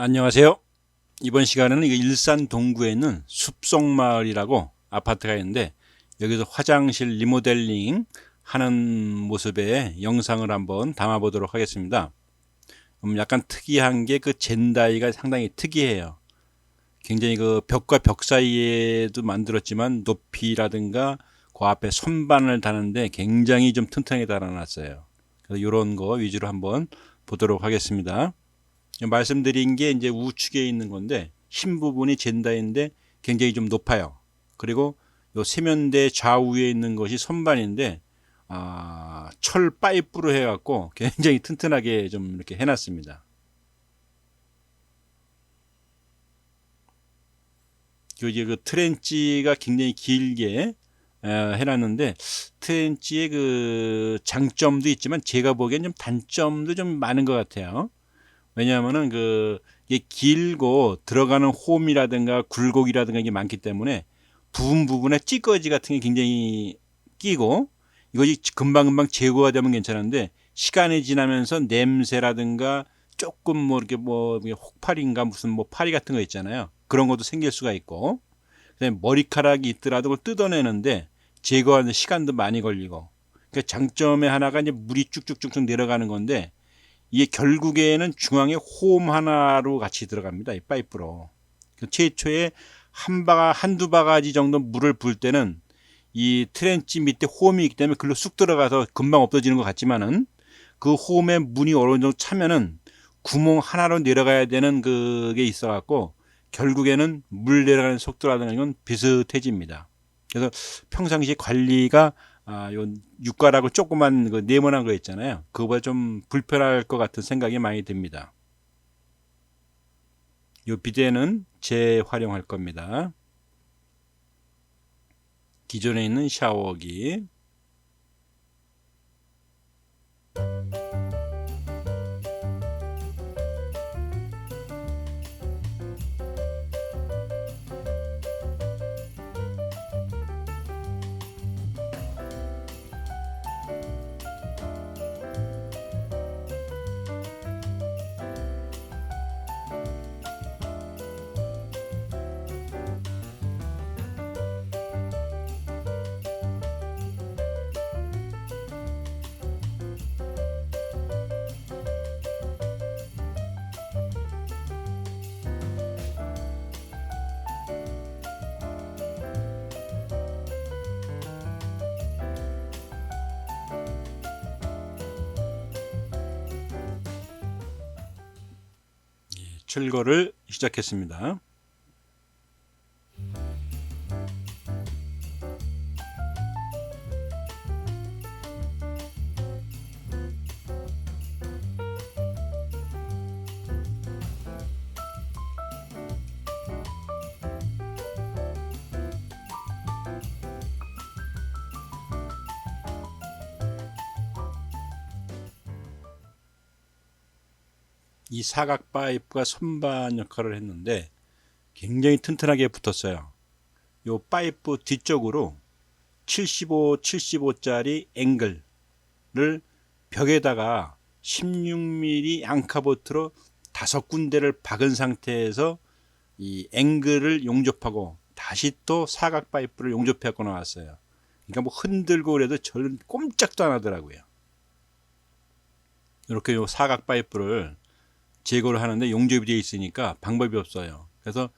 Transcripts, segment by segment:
안녕하세요. 이번 시간에는 일산 동구에 있는 숲속마을이라고 아파트가 있는데 여기서 화장실 리모델링 하는 모습의 영상을 한번 담아 보도록 하겠습니다. 약간 특이한 게 그 젠다이가 상당히 특이해요. 굉장히 그 벽과 벽 사이에도 만들었지만 높이라든가 그 앞에 선반을 다는데 굉장히 좀 튼튼하게 달아놨어요. 그래서 이런 거 위주로 한번 보도록 하겠습니다. 말씀드린 게 이제 우측에 있는 건데 흰 부분이 젠다인데 굉장히 좀 높아요. 그리고 요 세면대 좌우에 있는 것이 선반인데 철 파이프로 해갖고 굉장히 튼튼하게 좀 이렇게 해놨습니다. 이제 그 트렌치가 굉장히 길게 해놨는데 트렌치의 그 장점도 있지만 제가 보기엔 좀 단점도 좀 많은 것 같아요. 왜냐하면은 이게 길고 들어가는 홈이라든가 굴곡이라든가 이게 많기 때문에 부분에 찌꺼기 같은 게 굉장히 끼고 이것이 금방금방 제거가 되면 괜찮은데 시간이 지나면서 냄새라든가 조금 뭐 이렇게 뭐 혹파리인가 무슨 뭐 파리 같은 거 있잖아요. 그런 것도 생길 수가 있고 그다음에 머리카락이 있더라도 그걸 뜯어내는데 제거하는 시간도 많이 걸리고 그 장점의 하나가 이제 물이 쭉쭉쭉쭉 내려가는 건데 이게 결국에는 중앙에 홈 하나로 같이 들어갑니다. 이 파이프로. 최초에 한두 바가지 정도 물을 부을 때는 이 트렌치 밑에 홈이 있기 때문에 글로 쑥 들어가서 금방 없어지는 것 같지만은 그 홈에 문이 어느 정도 차면은 구멍 하나로 내려가야 되는 그게 있어 갖고 결국에는 물 내려가는 속도라는 건 비슷해집니다. 그래서 평상시 관리가 요 육가락을 조그만 그 네모난 거 있잖아요. 그거보다 좀 불편할 것 같은 생각이 많이 듭니다. 요 비데는 재활용할 겁니다. 기존에 있는 샤워기. 철거를 시작했습니다. 이 사각 파이프가 선반 역할을 했는데 굉장히 튼튼하게 붙었어요. 요 파이프 뒤쪽으로 75짜리 앵글을 벽에다가 16mm 앙카보트로 5군데를 박은 상태에서 이 앵글을 용접하고 다시 또 사각 파이프를 용접해갖고 나왔어요. 그러니까 뭐 흔들고 그래도 절 꼼짝도 안 하더라고요. 이렇게 요 사각 파이프를 제거를 하는데 용접이 되어 있으니까 방법이 없어요. 그래서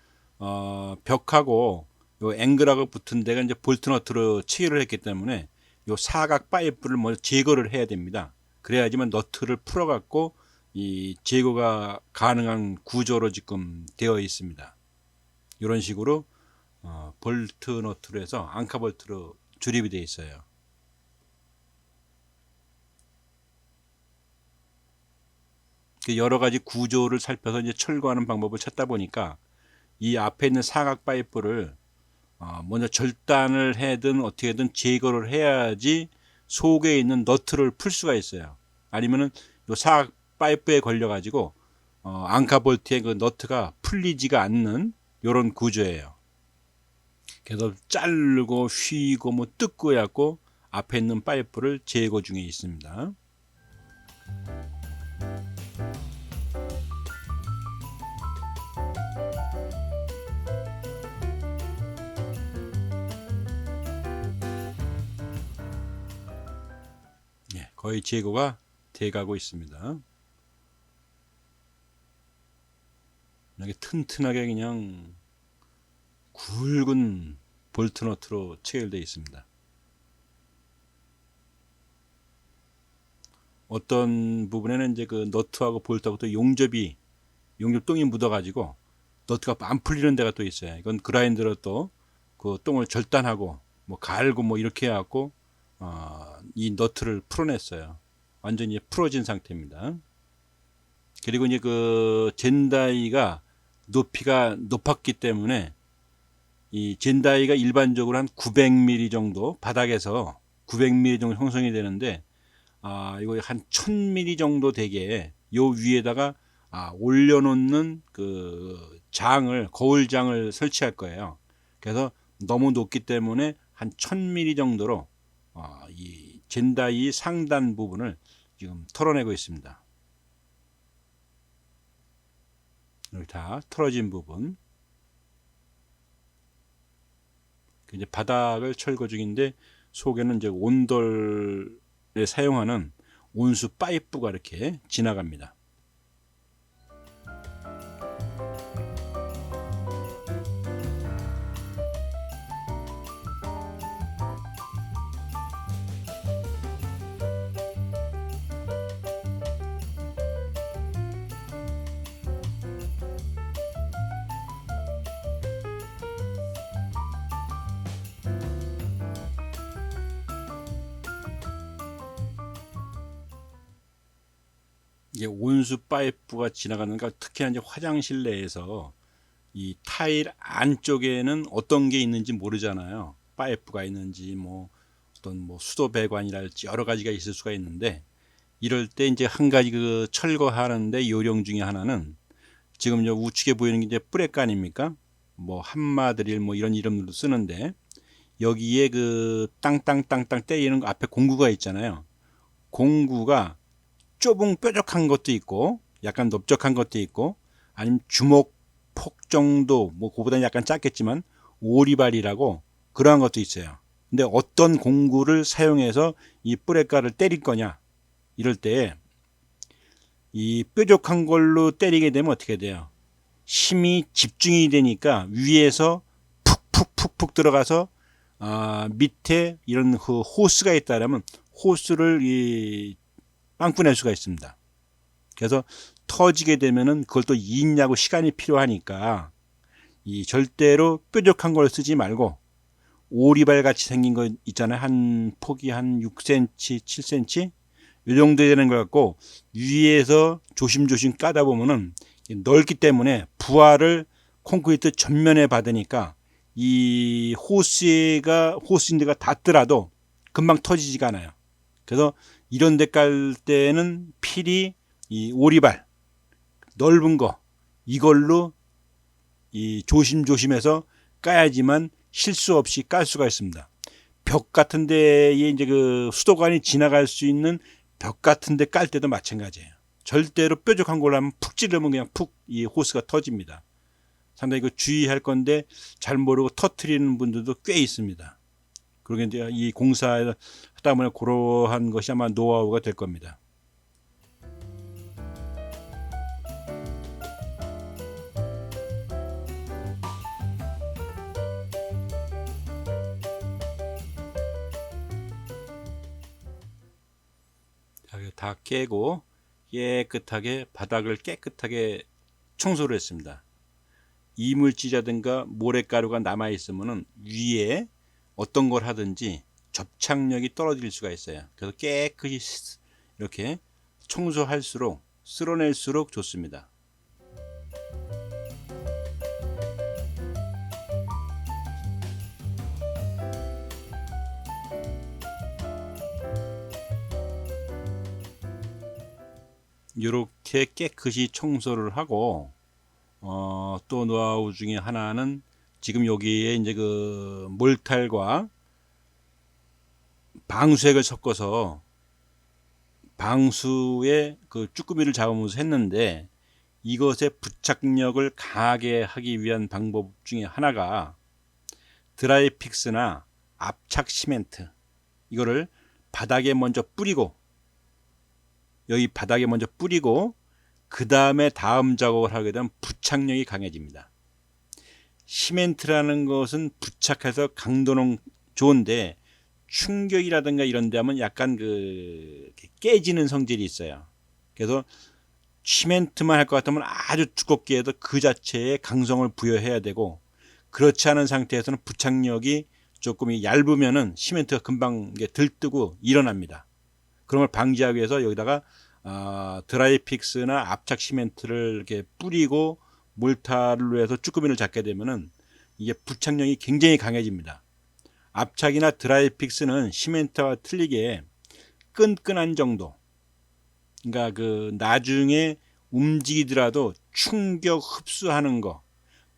벽하고 요 앵글하고 붙은 데가 이제 볼트 너트로 체결을 했기 때문에 요 사각 파이프를 먼저 제거를 해야 됩니다. 그래야지만 너트를 풀어 갖고 이 제거가 가능한 구조로 지금 되어 있습니다. 이런 식으로 볼트 너트로 해서 앙카 볼트로 조립이 되어 있어요. 여러 가지 구조를 살펴서 이제 철거하는 방법을 찾다 보니까 이 앞에 있는 사각 파이프를 먼저 절단을 해든 어떻게든 제거를 해야지 속에 있는 너트를 풀 수가 있어요. 아니면은 요 사각 파이프에 걸려 가지고 앙카 볼트의 그 너트가 풀리지가 않는 이런 구조예요. 그래서 자르고 휘고 뭐 뜯고 해갖고 앞에 있는 파이프를 제거 중에 있습니다. 거의 제거가 돼가고 있습니다. 이렇게 튼튼하게 그냥 굵은 볼트너트로 체결되어 있습니다. 어떤 부분에는 이제 그 너트하고 볼트하고 또 용접똥이 묻어가지고 너트가 안 풀리는 데가 또 있어요. 이건 그라인더로 또 그 똥을 절단하고 뭐 갈고 뭐 이렇게 해갖고 이 너트를 풀어냈어요. 완전히 풀어진 상태입니다. 그리고 이제 그 젠다이가 높이가 높았기 때문에 이 젠다이가 일반적으로 한 900mm 정도 바닥에서 900mm 정도 형성이 되는데 이거 한 1000mm 정도 되게 요 위에다가 올려놓는 그 거울장을 설치할 거예요. 그래서 너무 높기 때문에 한 1000mm 정도로 이 젠다이 상단 부분을 지금 털어내고 있습니다. 여기 다 털어진 부분. 이제 바닥을 철거 중인데 속에는 이제 온돌에 사용하는 온수 파이프가 이렇게 지나갑니다. 이게 온수 파이프가 지나가는가, 특히나 이제 화장실 내에서 이 타일 안쪽에는 어떤 게 있는지 모르잖아요. 파이프가 있는지 뭐 어떤 뭐 수도 배관이랄지 여러 가지가 있을 수가 있는데, 이럴 때 이제 한 가지 그 철거하는데 요령 중에 하나는 지금 저 우측에 보이는 게 이제 뿌레칸입니까? 뭐 한마드릴 뭐 이런 이름으로 쓰는데, 여기에 그 땅땅땅땅 때리는 거 앞에 공구가 있잖아요. 공구가 좁은 뾰족한 것도 있고 약간 넓적한 것도 있고, 아니면 주먹 폭 정도, 뭐 그보다는 약간 작겠지만 오리발이라고 그러한 것도 있어요. 근데 어떤 공구를 사용해서 이 뿌레가를 때릴 거냐, 이럴 때 이 뾰족한 걸로 때리게 되면 어떻게 돼요? 힘이 집중이 되니까 위에서 푹푹푹푹 들어가서 밑에 이런 그 호스가 있다면 호스를 빵꾸낼 수가 있습니다. 그래서 터지게 되면은 그걸 또 이익냐고 시간이 필요하니까 이 절대로 뾰족한 걸 쓰지 말고 오리발 같이 생긴 거 있잖아요. 한 폭이 한 6cm, 7cm 이 정도 되는 것 같고, 위에서 조심조심 까다 보면은 넓기 때문에 부하를 콘크리트 전면에 받으니까 이 호스인데가 닿더라도 금방 터지지가 않아요. 그래서 이런 데 깔 때는 필히 이 오리발 넓은 거 이걸로 이 조심조심해서 까야지만 실수 없이 깔 수가 있습니다. 벽 같은 데에 이제 그 수도관이 지나갈 수 있는 벽 같은 데 깔 때도 마찬가지예요. 절대로 뾰족한 걸로 하면 푹 찌르면 그냥 푹 이 호스가 터집니다. 상당히 그 주의할 건데 잘 모르고 터트리는 분들도 꽤 있습니다. 그러게 이제 이 공사하다 보면 그러한 것이 아마 노하우가 될 겁니다. 다 깨고 깨끗하게 바닥을 깨끗하게 청소를 했습니다. 이물질이라든가 모래가루가 남아 있으면은 위에 어떤 걸 하든지 접착력이 떨어질 수가 있어요. 그래서 깨끗이 이렇게 청소할수록 쓸어낼수록 좋습니다. 이렇게 깨끗이 청소를 하고 또 노하우 중에 하나는 지금 여기에 이제 그 몰탈과 방수액을 섞어서 방수에 그 쭈꾸미를 잡으면서 했는데, 이것의 부착력을 강하게 하기 위한 방법 중에 하나가 드라이픽스나 압착 시멘트, 이거를 바닥에 먼저 뿌리고 여기 바닥에 먼저 뿌리고 그 다음에 다음 작업을 하게 되면 부착력이 강해집니다. 시멘트라는 것은 부착해서 강도는 좋은데 충격이라든가 이런 데 하면 약간 깨지는 성질이 있어요. 그래서 시멘트만 할 것 같으면 아주 두껍게 해도 그 자체에 강성을 부여해야 되고, 그렇지 않은 상태에서는 부착력이 조금 얇으면은 시멘트가 금방 들뜨고 일어납니다. 그런 걸 방지하기 위해서 여기다가 드라이픽스나 압착 시멘트를 이렇게 뿌리고 몰타를 해서 쭈꾸미를 잡게 되면은 이게 부착력이 굉장히 강해집니다. 압착이나 드라이픽스는 시멘트와 틀리게 끈끈한 정도, 그러니까 나중에 움직이더라도 충격 흡수하는 거,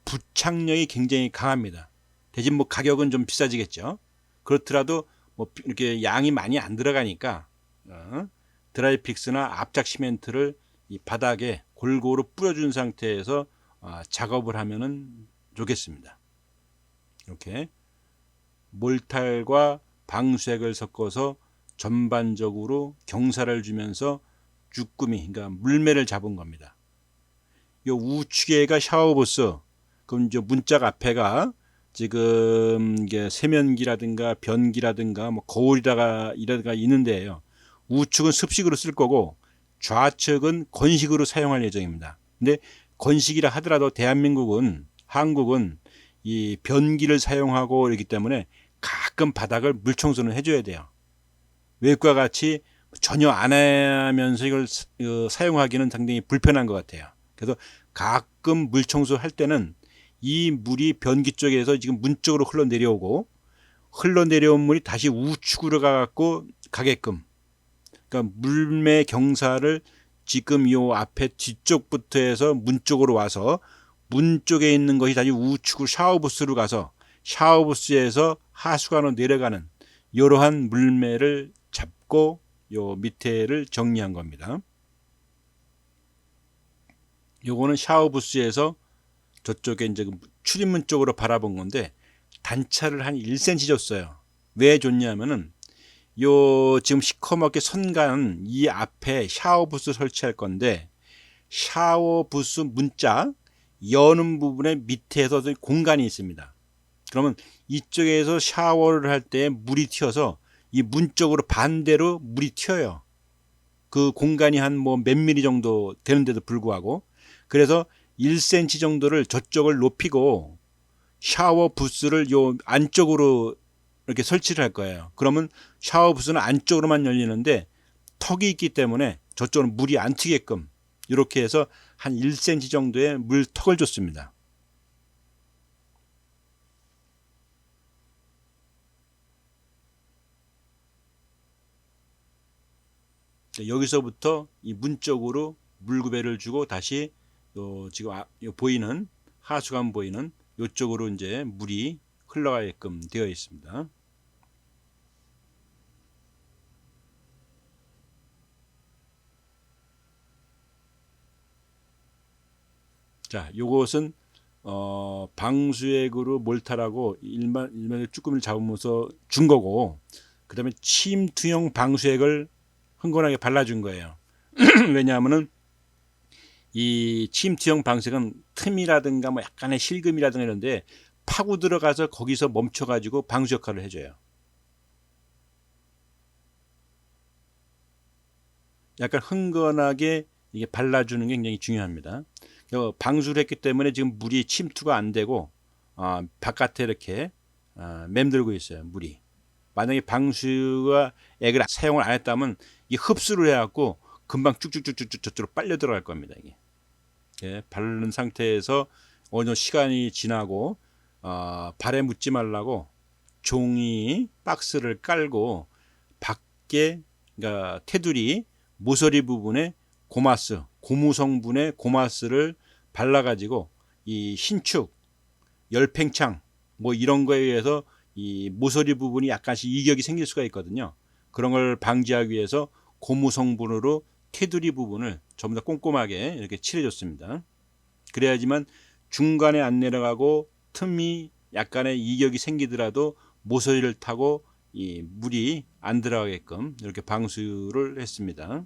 부착력이 굉장히 강합니다. 대신 뭐 가격은 좀 비싸지겠죠. 그렇더라도 뭐 이렇게 양이 많이 안 들어가니까 드라이픽스나 압착 시멘트를 이 바닥에 골고루 뿌려준 상태에서 작업을 하면은 좋겠습니다. 이렇게 몰탈과 방수액을 섞어서 전반적으로 경사를 주면서 쭈꾸미, 그러니까 물매를 잡은 겁니다. 이 우측에가 샤워부스, 그럼 이제 문짝 앞에가 지금 이게 세면기라든가 변기라든가 뭐 거울이라든가 있는데요. 우측은 습식으로 쓸 거고 좌측은 건식으로 사용할 예정입니다. 근데 건식이라 하더라도 대한민국은, 한국은 이 변기를 사용하고 이러기 때문에 가끔 바닥을 물청소는 해줘야 돼요. 외국과 같이 전혀 안 하면서 이걸 사용하기는 상당히 불편한 것 같아요. 그래서 가끔 물청소 할 때는 이 물이 변기 쪽에서 지금 문 쪽으로 흘러내려오고, 흘러내려온 물이 다시 우측으로 가게끔, 그러니까 물매 경사를 지금 요 앞에 뒤쪽부터 해서 문 쪽으로 와서 문 쪽에 있는 것이 다시 우측으로 샤워부스로 가서 샤워부스에서 하수관으로 내려가는 이러한 물매를 잡고 요 밑에를 정리한 겁니다. 요거는 샤워부스에서 저쪽에 이제 출입문 쪽으로 바라본 건데 단차를 한 1cm 줬어요. 왜 줬냐면은 요 지금 시커멓게 선간 이 앞에 샤워부스 설치할 건데, 샤워부스 문짝 여는 부분에 밑에서 공간이 있습니다. 그러면 이쪽에서 샤워를 할 때 물이 튀어서 이 문 쪽으로 반대로 물이 튀어요. 그 공간이 한 뭐 몇 미리 정도 되는데도 불구하고, 그래서 1cm 정도를 저쪽을 높이고 샤워 부스를 요 안쪽으로 이렇게 설치를 할 거예요. 그러면 샤워 부스는 안쪽으로만 열리는데 턱이 있기 때문에 저쪽으로 물이 안 튀게끔 이렇게 해서 한 1cm 정도의 물턱을 줬습니다. 여기서부터 이 문 쪽으로 물구배를 주고 다시 지금 보이는 하수관 보이는 이쪽으로 이제 물이 흘러가게끔 되어 있습니다. 자, 요것은 방수액으로 몰탈하고 일반 쭈꾸미를 잡으면서 준 거고, 그 다음에 침투용 방수액을 흥건하게 발라준 거예요. 왜냐하면은 이 침투용 방수액은 틈이라든가 뭐 약간의 실금이라든가 이런데 파고 들어가서 거기서 멈춰가지고 방수 역할을 해줘요. 약간 흥건하게 이게 발라주는 게 굉장히 중요합니다. 방수를 했기 때문에 지금 물이 침투가 안 되고 바깥에 이렇게 맴돌고 있어요. 물이. 만약에 방수가 액을 사용을 안 했다면 이 흡수를 해갖고 금방 쭉쭉쭉쭉 저쪽으로 빨려 들어갈 겁니다. 이게. 예, 바른 상태에서 어느 정도 시간이 지나고 발에 묻지 말라고 종이 박스를 깔고 밖에, 그러니까 테두리 모서리 부분에 고마스, 고무 성분의 고마스를 발라가지고 이 신축, 열팽창 뭐 이런 거에 의해서 이 모서리 부분이 약간씩 이격이 생길 수가 있거든요. 그런 걸 방지하기 위해서 고무 성분으로 테두리 부분을 전부 다 꼼꼼하게 이렇게 칠해줬습니다. 그래야지만 중간에 안 내려가고 틈이 약간의 이격이 생기더라도 모서리를 타고 이 물이 안 들어가게끔 이렇게 방수를 했습니다.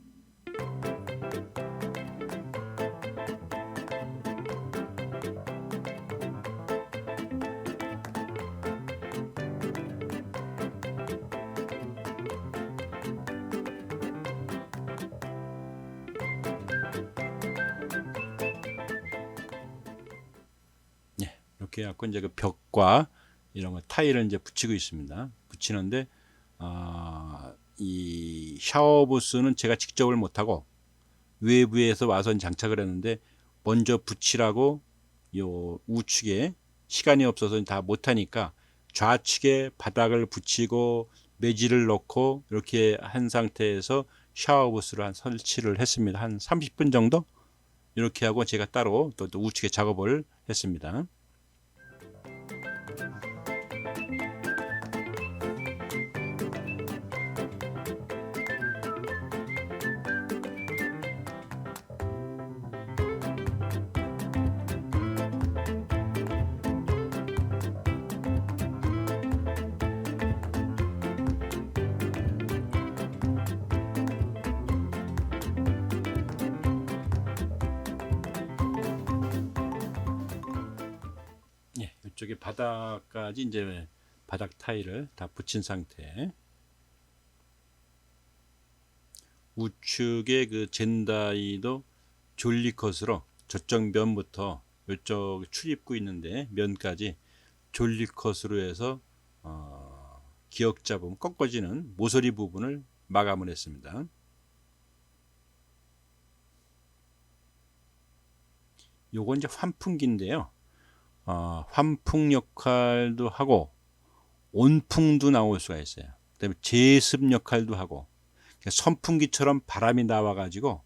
이렇게 해갖고 이제 그 벽과 이런 거 타일을 이제 붙이고 있습니다. 붙이는데 이 샤워 부스는 제가 직접을 못하고 외부에서 와서 장착을 했는데, 먼저 붙이라고 요 우측에 시간이 없어서 다 못하니까 좌측에 바닥을 붙이고 매질을 넣고 이렇게 한 상태에서 샤워 부스를 한 설치를 했습니다. 한 30분 정도 이렇게 하고 제가 따로 또 우측에 작업을 했습니다. 예, 이쪽에 바닥까지 이제 바닥 타일을 다 붙인 상태. 우측에 그 젠다이도 졸리컷으로 저쪽 면부터 이쪽 출입구 있는데 면까지 졸리컷으로 해서 기역자 부분 꺾어지는 모서리 부분을 마감을 했습니다. 요건 이제 환풍기인데요. 환풍 역할도 하고 온풍도 나올 수가 있어요. 그다음에 제습 역할도 하고, 선풍기처럼 바람이 나와 가지고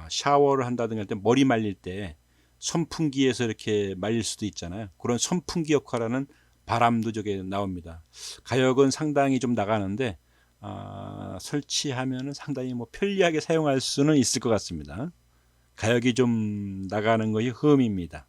샤워를 한다든가 할 때 머리 말릴 때 선풍기에서 이렇게 말릴 수도 있잖아요. 그런 선풍기 역할하는 바람도 저게 나옵니다. 가격은 상당히 좀 나가는데 설치하면은 상당히 뭐 편리하게 사용할 수는 있을 것 같습니다. 가격이 좀 나가는 것이 흠입니다.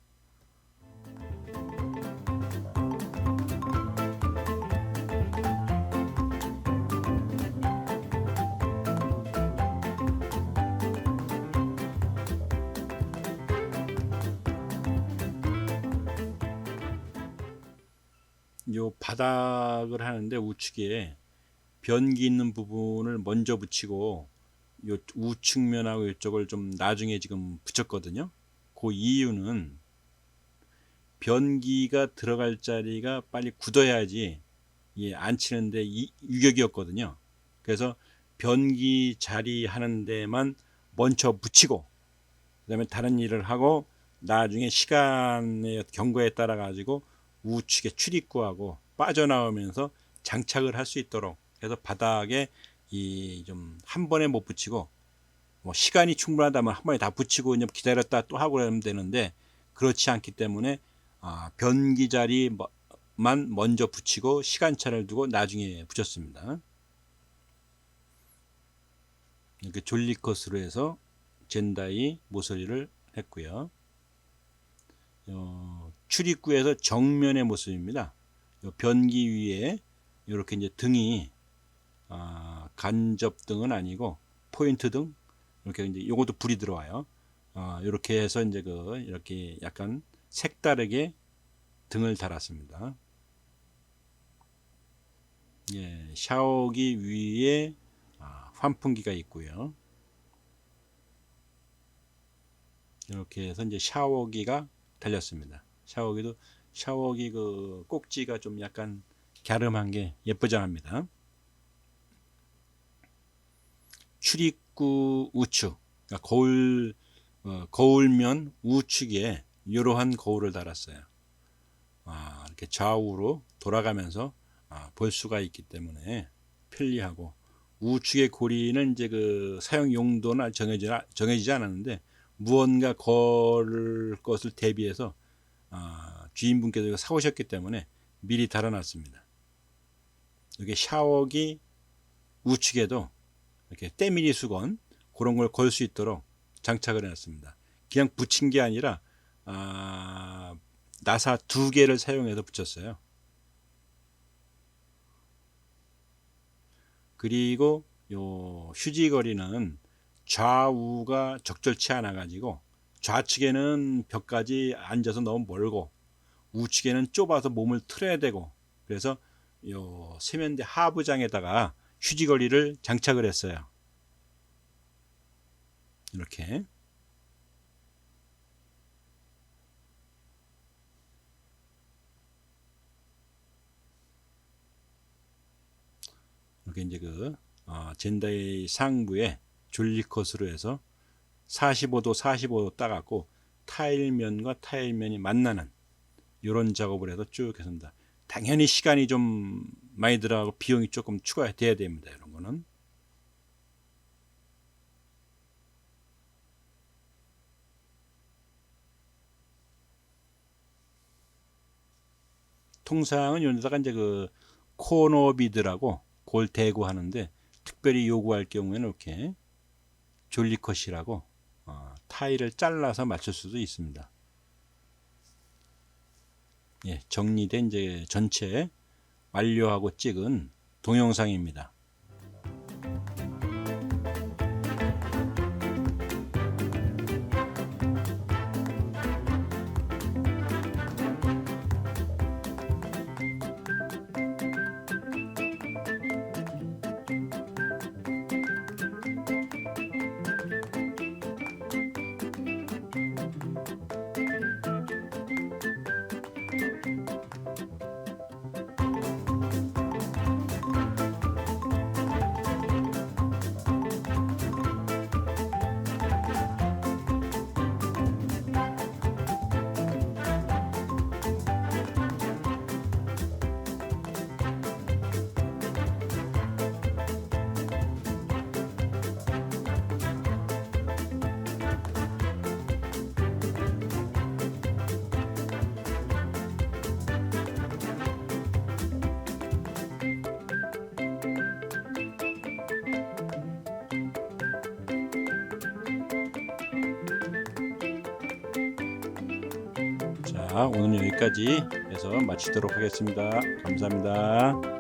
요 바닥을 하는데 우측에 변기 있는 부분을 먼저 붙이고 요 우측면하고 이쪽을 좀 나중에 지금 붙였거든요. 그 이유는 변기가 들어갈 자리가 빨리 굳어야지 안 치는데 유격이었거든요. 그래서 변기 자리 하는 데만 먼저 붙이고 그다음에 다른 일을 하고 나중에 시간의 경과에 따라 가지고 우측에 출입구하고 빠져나오면서 장착을 할 수 있도록 해서 바닥에 이 좀 한 번에 못 붙이고 뭐 시간이 충분하다면 한 번에 다 붙이고 좀 기다렸다 또 하고 그러면 되는데, 그렇지 않기 때문에 변기 자리만 먼저 붙이고 시간차를 두고 나중에 붙였습니다. 이렇게 졸리컷으로 해서 젠다이 모서리를 했고요. 출입구에서 정면의 모습입니다. 변기 위에 이렇게 이제 등이 간접등은 아니고 포인트 등, 이렇게 이제 요것도 불이 들어와요. 이렇게 해서 이제 이렇게 약간 색다르게 등을 달았습니다. 예, 샤워기 위에 환풍기가 있고요. 이렇게 해서 이제 샤워기가 달렸습니다. 샤워기 그 꼭지가 좀 약간 갸름한 게 예쁘지 않습니다. 출입구 우측, 그러니까 거울면 우측에 이러한 거울을 달았어요. 이렇게 좌우로 돌아가면서 볼 수가 있기 때문에 편리하고, 우측의 고리는 이제 그 사용 용도는 정해지지 않았는데 무언가 걸 것을 대비해서 주인분께서 사오셨기 때문에 미리 달아놨습니다. 이게 샤워기 우측에도 이렇게 때밀이 수건 그런 걸 걸 수 있도록 장착을 해놨습니다. 그냥 붙인 게 아니라 나사 2개를 사용해서 붙였어요. 그리고 요 휴지거리는 좌우가 적절치 않아 가지고 좌측에는 벽까지 앉아서 너무 멀고 우측에는 좁아서 몸을 틀어야 되고, 그래서 요 세면대 하부장에다가 휴지거리를 장착을 했어요. 이렇게. 이렇게 이제 그 젠다의 상부에 줄리컷으로 해서 45도 45도 따갖고 타일면과 타일면이 만나는 이런 작업을 해서 쭉 했습니다. 당연히 시간이 좀 많이 들어가고 비용이 조금 추가돼야 됩니다. 이런 거는. 통상은 여기다가 이제 그 코너 비드라고 그걸 대고 하는데, 특별히 요구할 경우에는 이렇게 졸리컷이라고 타일을 잘라서 맞출 수도 있습니다. 예, 정리된 이제 전체 완료하고 찍은 동영상입니다. 자, 오늘 여기까지 해서 마치도록 하겠습니다. 감사합니다.